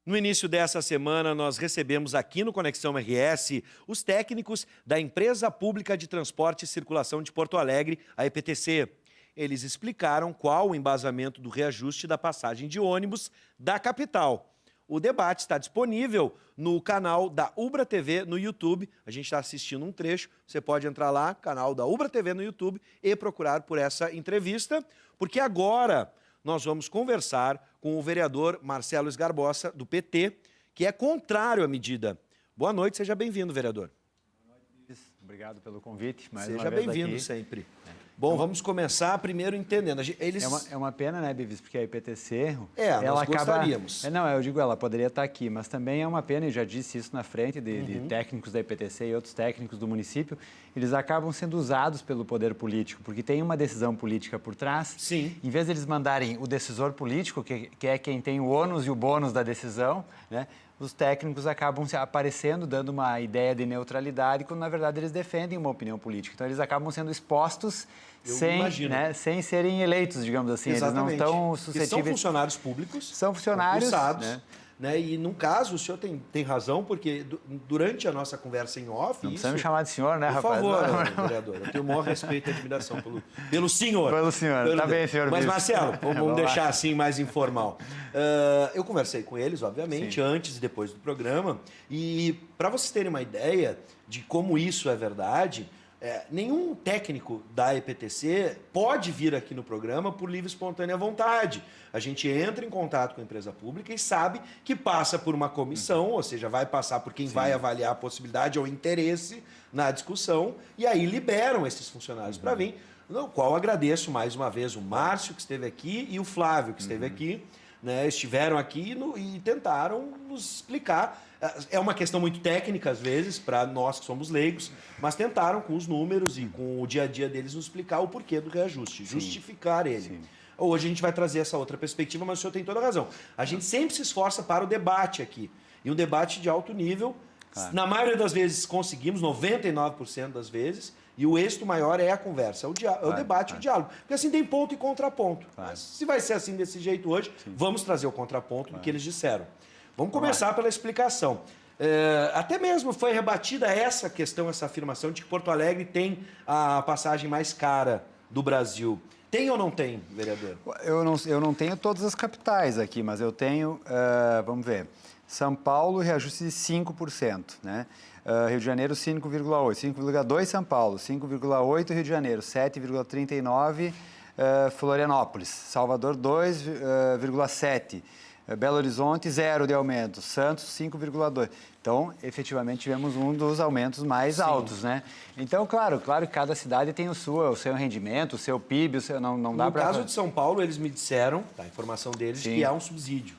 No início dessa semana, nós recebemos aqui no Conexão RS os técnicos da Empresa Pública de Transporte e Circulação de Porto Alegre, a EPTC. Eles explicaram qual o embasamento do reajuste da passagem de ônibus da capital. O debate está disponível no canal da Ubra TV no YouTube. A gente está assistindo um trecho, você pode entrar lá, canal da Ubra TV no YouTube, e procurar por essa entrevista, porque agora nós vamos conversar com o vereador Marcelo Esgarbosa, do PT, que é contrário à medida. Boa noite, seja bem-vindo, vereador. Boa noite, obrigado pelo convite. Seja bem-vindo sempre. Bom, vamos começar primeiro entendendo. Eles... É uma pena, né, Bivis, porque a IPTC... nós gostaríamos. Eu digo, ela poderia estar aqui, mas também é uma pena, e já disse isso na frente de técnicos da IPTC e outros técnicos do município, eles acabam sendo usados pelo poder político, porque tem uma decisão política por trás. Sim. Em vez de eles mandarem o decisor político, que é quem tem o ônus e o bônus da decisão, né, os técnicos acabam aparecendo, dando uma ideia de neutralidade, quando, na verdade, eles defendem uma opinião política. Então, eles acabam sendo expostos sem serem eleitos, digamos assim. Exatamente. Eles não estão suscetíveis... São funcionários públicos. São funcionários, né? E, num caso, o senhor tem razão, porque durante a nossa conversa em off... Não precisa me chamar de senhor, né, rapaz? Por favor, vereador. Eu tenho o maior respeito e admiração pelo senhor. Pelo senhor. Tá bem, senhor. Mas, Marcelo, vamos deixar assim mais informal. Eu conversei com eles, obviamente, antes e depois do programa. E, para vocês terem uma ideia de como isso é verdade... nenhum técnico da EPTC pode vir aqui no programa por livre e espontânea vontade. A gente entra em contato com a empresa pública e sabe que passa por uma comissão, ou seja, vai passar por quem vai avaliar a possibilidade ou interesse na discussão, e aí liberam esses funcionários para vir, no qual agradeço mais uma vez o Márcio, que esteve aqui, e o Flávio, que esteve aqui. Né, estiveram aqui e tentaram nos explicar. É uma questão muito técnica, às vezes, para nós que somos leigos, mas tentaram, com os números e com o dia a dia deles, nos explicar o porquê do reajuste, justificar ele. Sim. Hoje a gente vai trazer essa outra perspectiva, mas o senhor tem toda a razão. A gente sempre se esforça para o debate aqui, e um debate de alto nível. Claro. Na maioria das vezes conseguimos, 99% das vezes, e o êxito maior é a conversa, o debate, o diálogo. Porque assim tem ponto e contraponto. Mas se vai ser assim desse jeito hoje, vamos trazer o contraponto do que eles disseram. Vamos começar pela explicação. Até mesmo foi rebatida essa questão, essa afirmação de que Porto Alegre tem a passagem mais cara do Brasil. Tem ou não tem, vereador? Eu não tenho todas as capitais aqui, mas eu tenho, vamos ver, São Paulo, reajuste de 5%, né? Rio de Janeiro, 5,8%, 5,2% São Paulo, 5,8% Rio de Janeiro, 7,39% Florianópolis, Salvador, 2,7%, Belo Horizonte, 0% de aumento, Santos, 5,2%. Então, efetivamente, tivemos um dos aumentos mais altos, né? Então, claro que cada cidade tem o seu rendimento, o seu PIB, não dá para... No caso de São Paulo, eles me disseram, a informação deles, que há um subsídio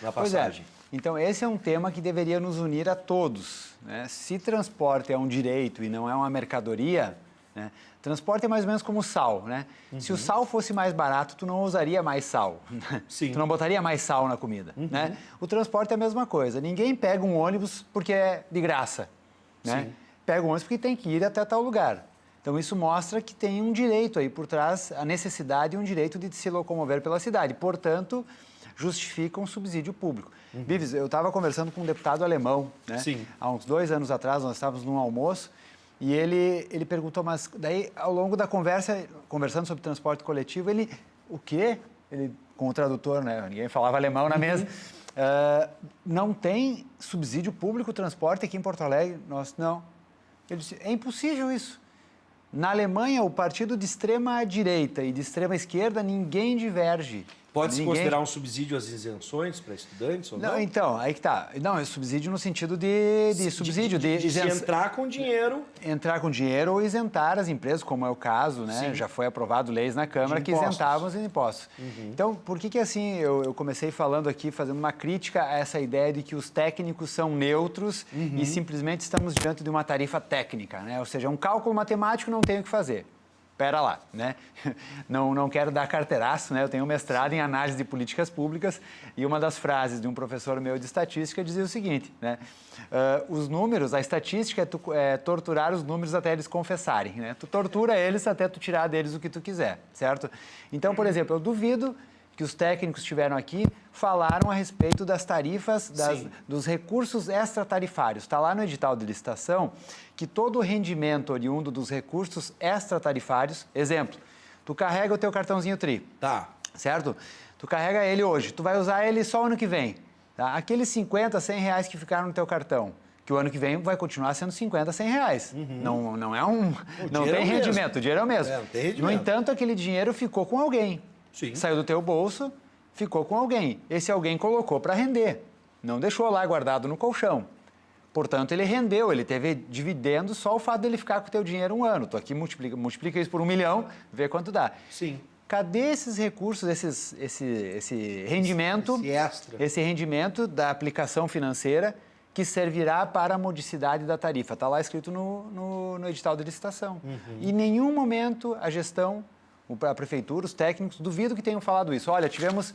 na passagem. Então, esse é um tema que deveria nos unir a todos, né? Se transporte é um direito e não é uma mercadoria, né? Transporte é mais ou menos como sal, né? Se o sal fosse mais barato, tu não usaria mais sal. Tu não botaria mais sal na comida, né? O transporte é a mesma coisa. Ninguém pega um ônibus porque é de graça, né? Pega um ônibus porque tem que ir até tal lugar. Então, isso mostra que tem um direito aí por trás, a necessidade e um direito de se locomover pela cidade. Portanto, justifica um subsídio público. Vives, eu estava conversando com um deputado alemão, né? Há uns 2 anos atrás, nós estávamos num almoço, e ele perguntou, mas daí, ao longo da conversa, conversando sobre transporte coletivo, o quê? Com o tradutor, né? Ninguém falava alemão na mesa. Não tem subsídio público transporte aqui em Porto Alegre? Não. Ele disse, é impossível isso. Na Alemanha, o partido de extrema direita e de extrema esquerda, ninguém diverge. Pode-se considerar um subsídio às isenções para estudantes ou não? Não, então, aí que tá. Não, é subsídio no sentido de subsídio. De entrar com dinheiro. Entrar com dinheiro ou isentar as empresas, como é o caso, né? Já foi aprovado leis na Câmara que isentavam os impostos. Então, por que assim, eu comecei falando aqui, fazendo uma crítica a essa ideia de que os técnicos são neutros e simplesmente estamos diante de uma tarifa técnica, né? Ou seja, um cálculo matemático não tem o que fazer. Pera lá, né? Não quero dar carteiraço, né? Eu tenho um mestrado em análise de políticas públicas e uma das frases de um professor meu de estatística dizia o seguinte, né? Os números, a estatística é torturar os números até eles confessarem, né? Tu tortura eles até tu tirar deles o que tu quiser, certo? Então, por exemplo, eu duvido que que os técnicos estiveram aqui falaram a respeito das tarifas, dos recursos extratarifários. Está lá no edital de licitação que todo o rendimento oriundo dos recursos extratarifários, exemplo, tu carrega o teu cartãozinho TRI, Tá. certo? Tu carrega ele hoje, tu vai usar ele só ano que vem. Tá? Aqueles 50, 100 reais que ficaram no teu cartão, que o ano que vem vai continuar sendo 50, 100 reais. Não é um... Não tem rendimento, o dinheiro é o mesmo. Não tem rendimento. No entanto, aquele dinheiro ficou com alguém. Sim. Saiu do teu bolso, ficou com alguém. Esse alguém colocou para render. Não deixou lá guardado no colchão. Portanto, ele rendeu, ele teve dividendo só o fato dele ficar com o teu dinheiro um ano. Tu aqui multiplica isso por 1 milhão, vê quanto dá. Sim. Cadê esses recursos, esse rendimento? Esse extra. Esse rendimento da aplicação financeira que servirá para a modicidade da tarifa. Está lá escrito no edital de licitação. Em nenhum momento a gestão, a prefeitura, os técnicos, duvido que tenham falado isso. Olha, tivemos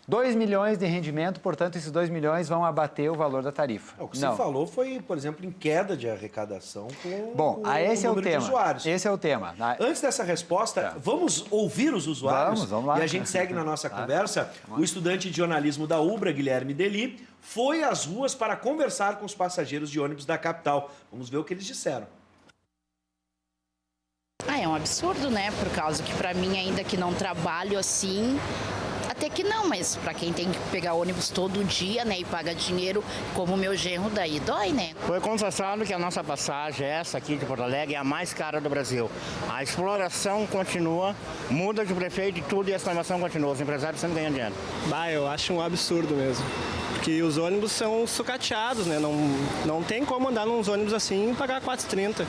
2 milhões de rendimento, portanto, esses 2 milhões vão abater o valor da tarifa. O que você falou foi, por exemplo, em queda de arrecadação com esse é o número de tema. usuários. Esse é o tema. Antes dessa resposta, vamos ouvir os usuários? Vamos lá. E a gente segue na nossa conversa. O estudante de jornalismo da UBRA, Guilherme Deli, foi às ruas para conversar com os passageiros de ônibus da capital. Vamos ver o que eles disseram. É um absurdo, né? Por causa que para mim, ainda que não trabalho assim, até que não, mas para quem tem que pegar ônibus todo dia, né, e paga dinheiro, como o meu genro, daí dói, né? Foi constatado que a nossa passagem, essa aqui de Porto Alegre, é a mais cara do Brasil. A exploração continua, muda de prefeito e tudo, e a exploração continua. Os empresários sempre ganham dinheiro. Eu acho um absurdo mesmo. Porque os ônibus são sucateados, né? Não tem como andar nos ônibus assim e pagar 4,30.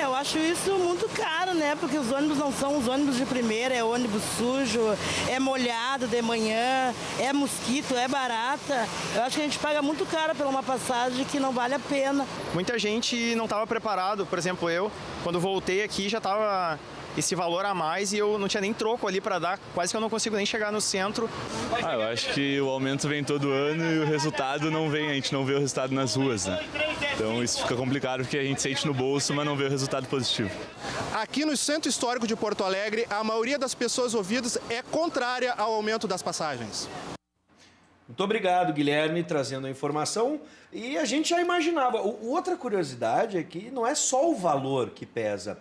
Eu acho isso muito caro, né? Porque os ônibus não são os ônibus de primeira, é ônibus sujo, é molhado de manhã, é mosquito, é barata. Eu acho que a gente paga muito caro por uma passagem que não vale a pena. Muita gente não estava preparado, por exemplo, eu, quando voltei aqui já estava esse valor a mais e eu não tinha nem troco ali para dar, quase que eu não consigo nem chegar no centro. Eu acho que o aumento vem todo ano e o resultado não vem, a gente não vê o resultado nas ruas, né? Então isso fica complicado porque a gente sente no bolso, mas não vê o resultado positivo. Aqui no Centro Histórico de Porto Alegre, a maioria das pessoas ouvidas é contrária ao aumento das passagens. Muito obrigado, Guilherme, trazendo a informação. E a gente já imaginava. Outra curiosidade é que não é só o valor que pesa.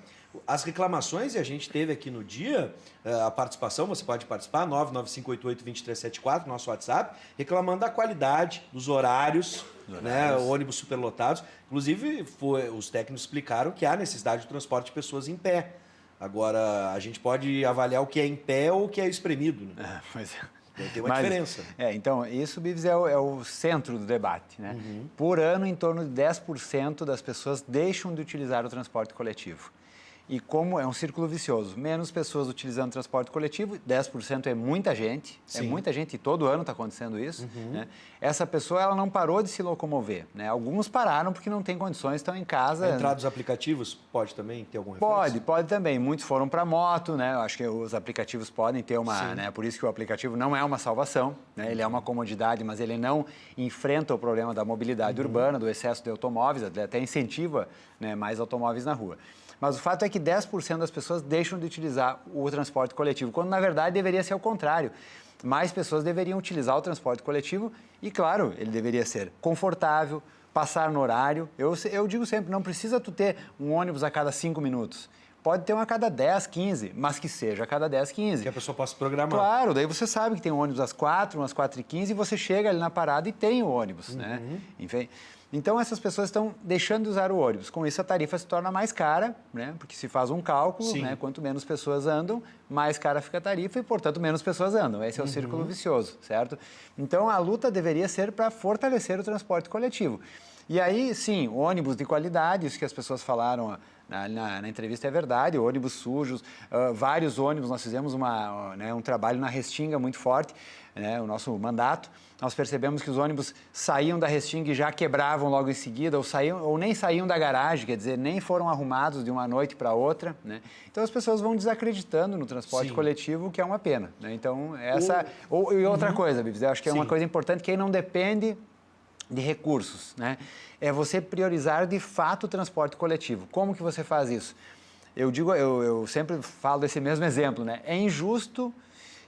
As reclamações, e a gente teve aqui no dia, a participação, você pode participar, 995882374, nosso WhatsApp, reclamando da qualidade, dos horários, né, ônibus superlotados. Inclusive, os técnicos explicaram que há necessidade de transporte de pessoas em pé. Agora, a gente pode avaliar o que é em pé ou o que é espremido. Né? Tem uma diferença. Então, isso, Bives, é o centro do debate. Né? Por ano, em torno de 10% das pessoas deixam de utilizar o transporte coletivo. E como é um círculo vicioso, menos pessoas utilizando transporte coletivo, 10% é muita gente, e todo ano está acontecendo isso. Né? Essa pessoa ela não parou de se locomover. Né? Alguns pararam porque não têm condições, estão em casa. A entrada dos aplicativos pode também ter algum reflexo? Pode também. Muitos foram para moto, né? Eu acho que os aplicativos podem ter uma... Né? Por isso que o aplicativo não é uma salvação, né? Ele é uma comodidade, mas ele não enfrenta o problema da mobilidade urbana, do excesso de automóveis, até incentiva, né, mais automóveis na rua. Mas o fato é que 10% das pessoas deixam de utilizar o transporte coletivo, quando na verdade deveria ser o contrário. Mais pessoas deveriam utilizar o transporte coletivo e, claro, ele deveria ser confortável, passar no horário. Eu digo sempre, não precisa tu ter um ônibus a cada 5 minutos. Pode ter um a cada 10, 15, mas que seja a cada 10, 15. Que a pessoa possa programar. Claro, daí você sabe que tem um ônibus às 4, umas 4h15 e você chega ali na parada e tem o ônibus, né? Enfim... Então, essas pessoas estão deixando de usar o ônibus. Com isso, a tarifa se torna mais cara, né? Porque se faz um cálculo, né? Quanto menos pessoas andam, mais cara fica a tarifa e, portanto, menos pessoas andam. Esse é o círculo vicioso, certo? Então, a luta deveria ser para fortalecer o transporte coletivo. E aí, sim, ônibus de qualidade, isso que as pessoas falaram na entrevista é verdade, ônibus sujos, vários ônibus, nós fizemos um trabalho na Restinga muito forte, né, o nosso mandato, nós percebemos que os ônibus saíam da Restinga e já quebravam logo em seguida, ou nem saíam da garagem, quer dizer, nem foram arrumados de uma noite para outra, né? Então as pessoas vão desacreditando no transporte coletivo, que é uma pena, né? Então, e outra coisa, Bibs, eu acho que é uma coisa importante, que aí não depende de recursos, né? É você priorizar de fato o transporte coletivo. Como que você faz isso? Eu sempre falo desse mesmo exemplo, né? É injusto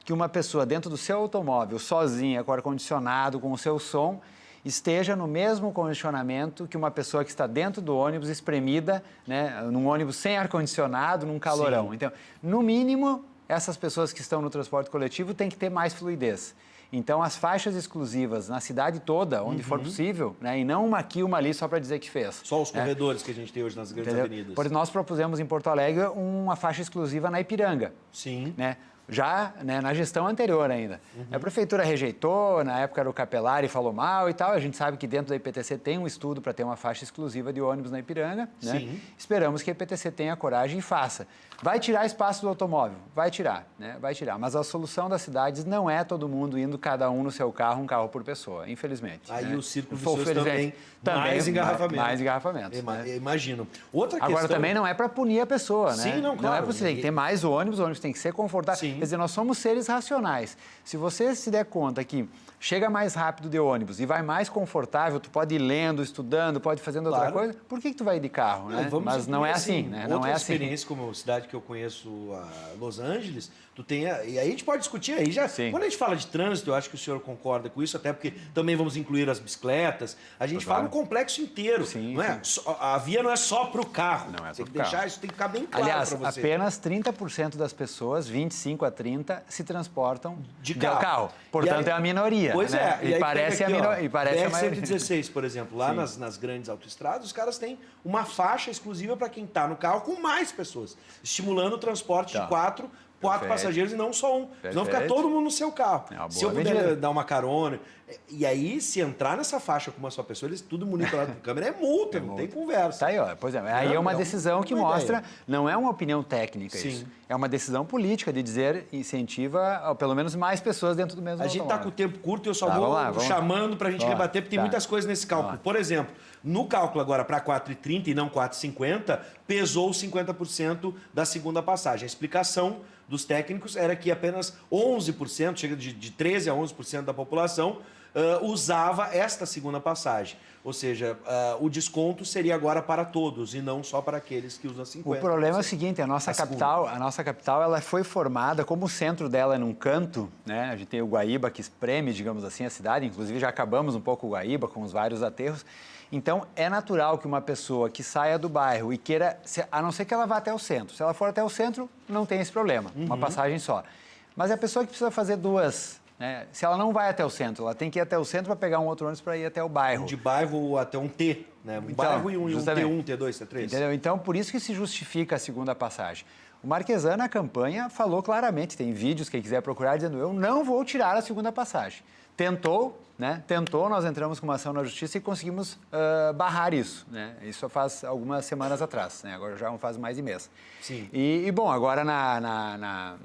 que uma pessoa dentro do seu automóvel, sozinha, com ar-condicionado, com o seu som, esteja no mesmo condicionamento que uma pessoa que está dentro do ônibus, espremida, né, num ônibus sem ar-condicionado, num calorão. Sim. Então, no mínimo, essas pessoas que estão no transporte coletivo têm que ter mais fluidez. Então, as faixas exclusivas na cidade toda, onde for possível, né, e não uma aqui, uma ali, só para dizer que fez. Só os corredores que a gente tem hoje nas grandes avenidas. Porque nós propusemos em Porto Alegre uma faixa exclusiva na Ipiranga. Sim. Né? Já, né, na gestão anterior ainda. A prefeitura rejeitou, na época era o Capelari falou mal e tal. A gente sabe que dentro da IPTC tem um estudo para ter uma faixa exclusiva de ônibus na Ipiranga. Né? Sim. Esperamos que a IPTC tenha coragem e faça. Vai tirar espaço do automóvel? Vai tirar, né? Vai tirar. Mas a solução das cidades não é todo mundo indo cada um no seu carro, um carro por pessoa, infelizmente. Aí né? o círculo vicioso também mais engarrafamento. Mais engarrafamento. Né? Imagino. Outra questão... Agora, também não é para punir a pessoa, né? Sim, não, claro. Não é possível. Tem que ter mais ônibus, o ônibus tem que ser confortável. Sim. Quer dizer, nós somos seres racionais. Se você se der conta que chega mais rápido de ônibus e vai mais confortável, tu pode ir lendo, estudando, pode ir fazendo outra coisa, por que tu vai ir de carro, né? Mas não é assim, né? Não é assim. Experiência, como a cidade que eu conheço, Los Angeles, tu tem... E aí a gente pode discutir aí já. Sim. Quando a gente fala de trânsito, eu acho que o senhor concorda com isso, até porque também vamos incluir as bicicletas. A gente fala no complexo inteiro. Sim, não é? A via não é só para o carro. Não é só para o carro. Isso tem que ficar bem claro para você. Aliás, apenas 30% das pessoas, 25 a 30, se transportam de carro. Portanto, é a minoria. Pois né? é. E parece a minoria. E parece a maioria. 116, por exemplo, lá nas grandes autoestradas, os caras têm uma faixa exclusiva para quem está no carro com mais pessoas, estimulando o transporte de quatro passageiros e não só um. Senão fica todo mundo no seu carro. Se eu puder dar uma carona... E aí, se entrar nessa faixa com uma só pessoa, eles tudo monitorado por câmera, é multa, não tem conversa. Tá aí, ó. Pois é. Aí é uma decisão que mostra, não é uma opinião técnica isso. É uma decisão política de dizer, incentiva pelo menos mais pessoas dentro do mesmo automóvel. A gente está com o tempo curto e eu só vou chamando para a gente rebater, porque tem muitas coisas nesse cálculo. Por exemplo, no cálculo agora para 4,30 e não 4,50, pesou 50% da segunda passagem. A explicação dos técnicos era que apenas 11%, chega de 13% a 11% da população, usava esta segunda passagem. Ou seja, o desconto seria agora para todos e não só para aqueles que usam 50%. O problema é o seguinte, a nossa capital ela foi formada, como o centro dela é num canto, né? A gente tem o Guaíba que espreme, digamos assim, a cidade, inclusive já acabamos um pouco o Guaíba com os vários aterros. Então, é natural que uma pessoa que saia do bairro e queira, a não ser que ela vá até o centro. Se ela for até o centro, não tem esse problema, uma passagem só. Mas é a pessoa que precisa fazer duas... Né? Se ela não vai até o centro, ela tem que ir até o centro para pegar um outro ônibus para ir até o bairro. De bairro até um T, né? Um bairro e um T1, T2, T3. Entendeu? Então, por isso que se justifica a segunda passagem. O Marquesan, na campanha, falou claramente, tem vídeos, quem quiser procurar, dizendo eu não vou tirar a segunda passagem. Tentou, né? Tentou, nós entramos com uma ação na justiça e conseguimos barrar isso, né? Isso faz algumas semanas atrás, né? Agora já não faz mais de mês. Sim. E bom, agora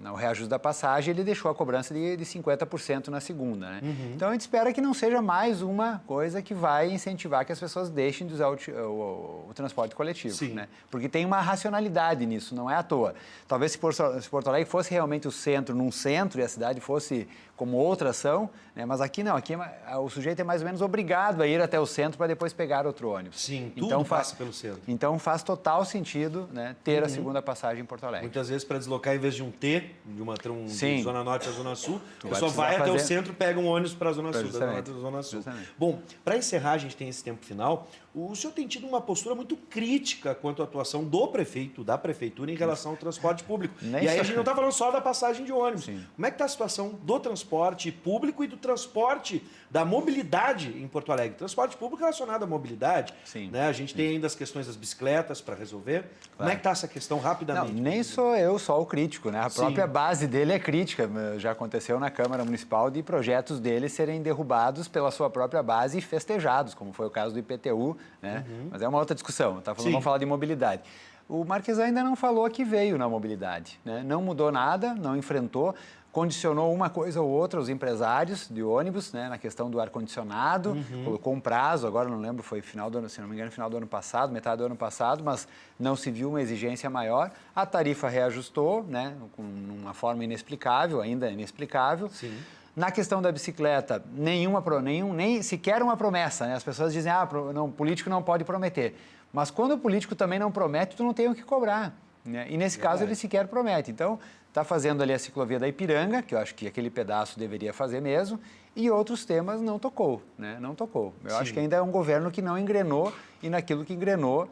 no reajuste da passagem ele deixou a cobrança de 50% na segunda, né? Então a gente espera que não seja mais uma coisa que vai incentivar que as pessoas deixem de usar o transporte coletivo, Sim. né? Porque tem uma racionalidade nisso, não é à toa. Talvez se Porto Alegre fosse realmente o centro, num centro, e a cidade fosse como outra ação, né? Mas aqui não, aqui o sujeito é mais ou menos obrigado a ir até o centro para depois pegar outro ônibus. Sim, tudo passa pelo centro. Então faz total sentido, né, ter a segunda passagem em Porto Alegre. Muitas vezes para deslocar, em vez de um T, de Zona Norte à Zona Sul, a pessoa vai até o centro, pega um ônibus para a Zona Sul, da Zona Norte à Zona Sul. Justamente. Bom, para encerrar, a gente tem esse tempo final, o senhor tem tido uma postura muito crítica quanto à atuação do prefeito, da prefeitura, em relação ao transporte público. E aí a gente não está falando só da passagem de ônibus. Sim. Como é que está a situação do transporte público e do transporte da mobilidade em Porto Alegre? Transporte público relacionado à mobilidade. Sim. Né? A gente tem ainda as questões das bicicletas para resolver. Claro. Como é que está essa questão rapidamente? Não, nem sou eu só o crítico, né? A própria base dele é crítica. Já aconteceu na Câmara Municipal de projetos dele serem derrubados pela sua própria base e festejados, como foi o caso do IPTU, né? Mas é uma outra discussão. Vamos falar de mobilidade. O Marquesan ainda não falou que veio na mobilidade, né? Não mudou nada, não enfrentou, condicionou uma coisa ou outra aos empresários de ônibus, né, na questão do ar-condicionado, colocou um prazo, agora não lembro, foi final do ano, se não me engano, final do ano passado, metade do ano passado, mas não se viu uma exigência maior. A tarifa reajustou, né, com uma forma inexplicável, ainda inexplicável. Sim. Na questão da bicicleta, nem sequer uma promessa, né? As pessoas dizem, político não pode prometer. Mas quando o político também não promete, tu não tem o que cobrar. né? E nesse caso ele sequer promete. Então, está fazendo ali a ciclovia da Ipiranga, que eu acho que aquele pedaço deveria fazer mesmo, e outros temas não tocou, né? Não tocou. Eu acho que ainda é um governo que não engrenou e naquilo que engrenou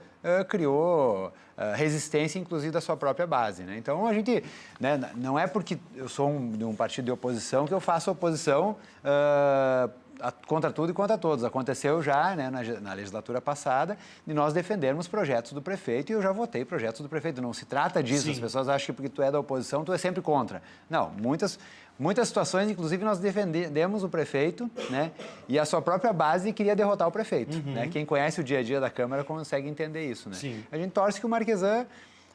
criou resistência, inclusive, da sua própria base, né? Então, a gente, né, não é porque eu sou de um partido de oposição que eu faço oposição contra tudo e contra todos. Aconteceu já, né, na legislatura passada de nós defendermos projetos do prefeito e eu já votei projetos do prefeito. Não se trata disso. As pessoas acham que porque tu é da oposição, tu é sempre contra. Não, muitas situações, inclusive, nós defendemos o prefeito, né, e a sua própria base queria derrotar o prefeito. Né? Quem conhece o dia a dia da Câmara consegue entender isso. Né? A gente torce que o Marquesan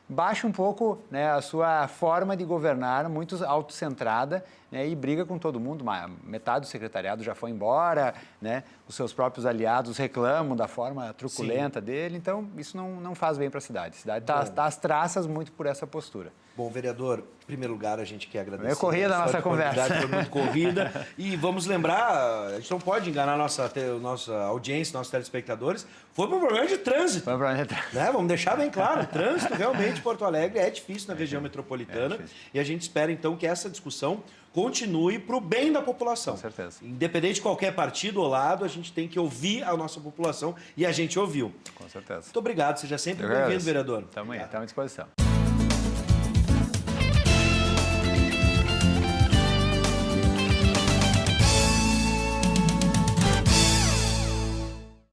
baixe um pouco, né, a sua forma de governar, muito autocentrada, né, e briga com todo mundo. Metade do secretariado já foi embora, né, os seus próprios aliados reclamam da forma truculenta dele, então isso não faz bem para a cidade. A cidade está às traças muito por essa postura. Bom, vereador, em primeiro lugar, a gente quer agradecer. Eu corria da nossa conversa. Foi muito corrida. E vamos lembrar, a gente não pode enganar a nossa audiência, nossos telespectadores. Foi para um problema de trânsito. Foi um problema de trânsito. Né? Vamos deixar bem claro, o trânsito realmente em Porto Alegre é difícil na região metropolitana. E a gente espera, então, que essa discussão continue para o bem da população. Com certeza. Independente de qualquer partido ou lado, a gente tem que ouvir a nossa população e a gente ouviu. Com certeza. Muito obrigado, seja sempre bem-vindo, vereador. Estamos aí, estamos à disposição.